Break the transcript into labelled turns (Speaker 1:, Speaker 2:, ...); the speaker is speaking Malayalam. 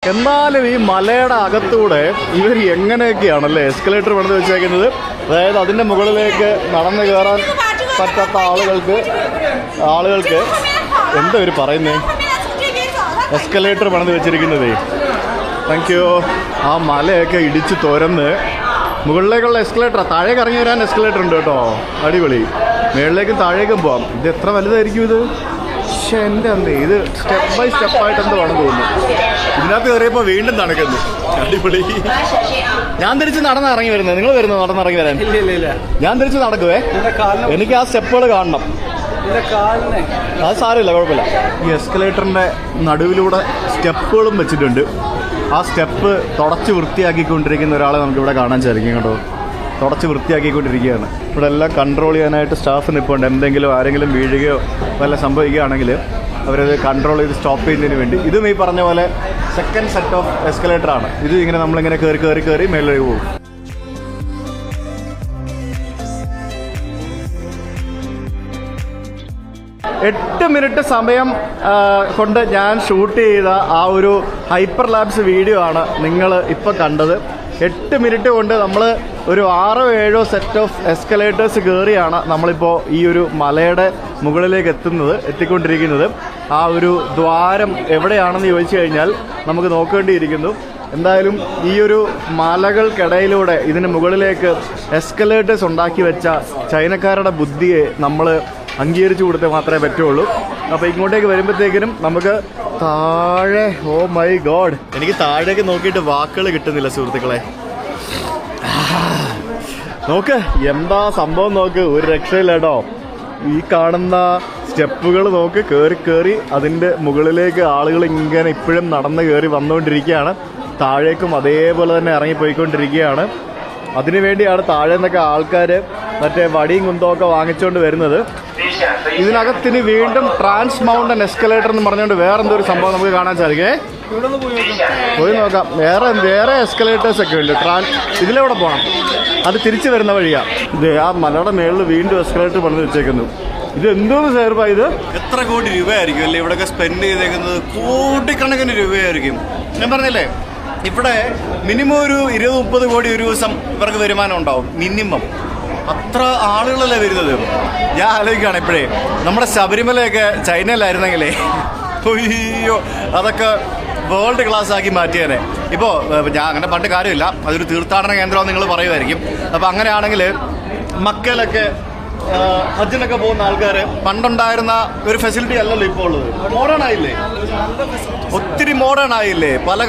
Speaker 1: എന്നാലും ഈ മലയുടെ അകത്തൂടെ ഇവർ എങ്ങനെയൊക്കെയാണല്ലേ എസ്കലേറ്റർ പണിത് വെച്ചേക്കുന്നത്. അതായത് അതിൻ്റെ മുകളിലേക്ക് നടന്നു കയറാൻ പറ്റാത്ത ആളുകൾക്ക് എന്താ ഇവർ പറയുന്നേ, എസ്കലേറ്റർ പണിത് വെച്ചിരിക്കുന്നതേ. Thank you. ആ മലയൊക്കെ ഇടിച്ച് തുരന്ന് മുകളിലേക്കുള്ള എസ്കലേറ്ററാണ്. താഴേക്ക് ഇറങ്ങി വരാൻ എസ്കലേറ്റർ ഉണ്ട് കേട്ടോ, അടിപൊളി. മുകളിലേക്കും താഴേക്കും പോവാം. ഇത് എത്ര വലുതായിരിക്കും ഇത്? പക്ഷേ എൻ്റെ അന്നേ ഇത് സ്റ്റെപ്പ് ബൈ സ്റ്റെപ്പായിട്ട് എന്തോ ആണെന്ന് തോന്നുന്നു. ഇതിനകത്ത് കയറിയപ്പോൾ വീണ്ടും നടക്കുന്നു, അടിപൊളി. ഞാൻ തിരിച്ച് നടന്നിറങ്ങി വരുന്നത്, നിങ്ങൾ വരുന്നത് നടന്നിറങ്ങി വരാൻ? ഇല്ല, ഞാൻ തിരിച്ച് നടക്കുവേ. എനിക്ക് ആ സ്റ്റെപ്പുകൾ കാണണം. അത് സാരമില്ല, കുഴപ്പമില്ല. ഈ എസ്കലേറ്ററിൻ്റെ നടുവിലൂടെ സ്റ്റെപ്പുകളും വെച്ചിട്ടുണ്ട്. ആ സ്റ്റെപ്പ് തുടച്ച് വൃത്തിയാക്കിക്കൊണ്ടിരിക്കുന്ന ഒരാളെ നമുക്കിവിടെ കാണാൻ സാധിക്കും കേട്ടോ. തുടച്ച് വൃത്തിയാക്കിക്കൊണ്ടിരിക്കുകയാണ്. ഇവിടെ എല്ലാം കൺട്രോൾ ചെയ്യാനായിട്ട് സ്റ്റാഫ് നിൽപ്പുണ്ട്. എന്തെങ്കിലും ആരെങ്കിലും വീഴുകയോ വല്ല സംഭവിക്കുകയാണെങ്കിൽ അവരത് കൺട്രോൾ ചെയ്ത് സ്റ്റോപ്പ് ചെയ്യുന്നതിന് വേണ്ടി. ഇതും ഈ പറഞ്ഞ പോലെ സെക്കൻഡ് സെറ്റ് ഓഫ് എസ്കലേറ്ററാണ്. ഇത് ഇങ്ങനെ നമ്മളിങ്ങനെ കയറി മേളിലേക്ക് പോകും. 8 മിനിറ്റ് സമയം കൊണ്ട് ഞാൻ ഷൂട്ട് ചെയ്ത ആ ഒരു ഹൈപ്പർ ലാബ്സ് വീഡിയോ ആണ് നിങ്ങൾ ഇപ്പോൾ കണ്ടത്. 8 മിനിറ്റ് കൊണ്ട് നമ്മൾ ഒരു 6-7 സെറ്റ് ഓഫ് എസ്കലേറ്റേഴ്സ് കയറിയാണ് നമ്മളിപ്പോൾ ഈ ഒരു മലയുടെ മുകളിലേക്ക് എത്തിക്കൊണ്ടിരിക്കുന്നത്. ആ ഒരു ദ്വാരം എവിടെയാണെന്ന് ചോദിച്ചു കഴിഞ്ഞാൽ നമുക്ക് നോക്കേണ്ടിയിരിക്കുന്നു. എന്തായാലും ഈ ഒരു മലകൾക്കിടയിലൂടെ ഇതിന് മുകളിലേക്ക് എസ്കലേറ്റേഴ്സ് ഉണ്ടാക്കി വെച്ച ചൈനക്കാരുടെ ബുദ്ധിയെ നമ്മൾ അംഗീകരിച്ചു കൊടുത്തേ മാത്രമേ പറ്റുള്ളൂ. അപ്പോൾ ഇങ്ങോട്ടേക്ക് വരുമ്പോഴത്തേക്കിനും നമുക്ക് താഴെ, ഓ മൈ ഗോഡ്, എനിക്ക് താഴേക്ക് നോക്കിയിട്ട് വാക്കുകൾ കിട്ടുന്നില്ല സുഹൃത്തുക്കളെ. നോക്ക് എന്താ സംഭവം, നോക്ക്, ഒരു രക്ഷയില്ല കേട്ടോ. ഈ കാണുന്ന സ്റ്റെപ്പുകൾ നോക്ക്, കയറി അതിൻ്റെ മുകളിലേക്ക് ആളുകൾ ഇങ്ങനെ ഇപ്പോഴും നടന്ന് കയറി വന്നുകൊണ്ടിരിക്കുകയാണ്. താഴേക്കും അതേപോലെ തന്നെ ഇറങ്ങിപ്പോയിക്കൊണ്ടിരിക്കുകയാണ്. അതിനുവേണ്ടിയാണ് താഴെ നിന്നൊക്കെ ആൾക്കാർ മറ്റേ വടിയും കുന്തമൊക്കെ വാങ്ങിച്ചുകൊണ്ട് വരുന്നത്. ഇതിനകത്തിന് വീണ്ടും ട്രാൻസ് മൗണ്ടൻ എസ്കലേറ്റർ എന്ന് പറഞ്ഞുകൊണ്ട് വേറെ എന്തോ ഒരു സംഭവം നമുക്ക് കാണാൻ സാധിക്കേ. പോയി നോക്കാം. വേറെ എസ്കലേറ്റേഴ്സ് ഒക്കെ ഉണ്ട്. ഇതിലൂടെ പോകണം, അത് തിരിച്ചു വരുന്ന വഴിയാണ്. ഇത് ആ മലയുടെ മേളിൽ വീണ്ടും എസ്കലേറ്റർ പണിത് വെച്ചേക്കുന്നു. ഇത് എന്തോന്ന് സേർപ്പാ ഇത്? എത്ര കോടി രൂപയായിരിക്കും അല്ലേ ഇവിടെയൊക്കെ സ്പെൻഡ് ചെയ്തേക്കുന്നത്? കോടിക്കണക്കിന് രൂപയായിരിക്കും. ഞാൻ പറഞ്ഞില്ലേ, ഇവിടെ മിനിമം ഒരു 20-30 കോടി ഒരു ദിവസം ഇവർക്ക് വരുമാനം ഉണ്ടാവും മിനിമം. അത്ര ആളുകളല്ലേ വരുന്നത്. ഞാൻ ആലോചിക്കുകയാണ് ഇപ്പോഴേ, നമ്മുടെ ശബരിമലയൊക്കെ ചൈനയിലായിരുന്നെങ്കിലേ, അയ്യോ, അതൊക്കെ വേൾഡ് ക്ലാസ് ആക്കി മാറ്റിയേനെ. ഇപ്പോൾ ഞാൻ അങ്ങനെ പണ്ട് കാര്യമില്ല, അതൊരു തീർത്ഥാടന കേന്ദ്രമെന്ന് നിങ്ങൾ പറയുമായിരിക്കും. അപ്പോൾ അങ്ങനെയാണെങ്കിൽ മക്കയിലൊക്കെ ഹജ്ജിനൊക്കെ പോകുന്ന ആൾക്കാർ പണ്ടുണ്ടായിരുന്ന ഒരു ഫെസിലിറ്റി അല്ലല്ലോ ഇപ്പോൾ ഉള്ളത്. മോഡേൺ ആയില്ലേ, ഒത്തിരി മോഡേൺ ആയില്ലേ പല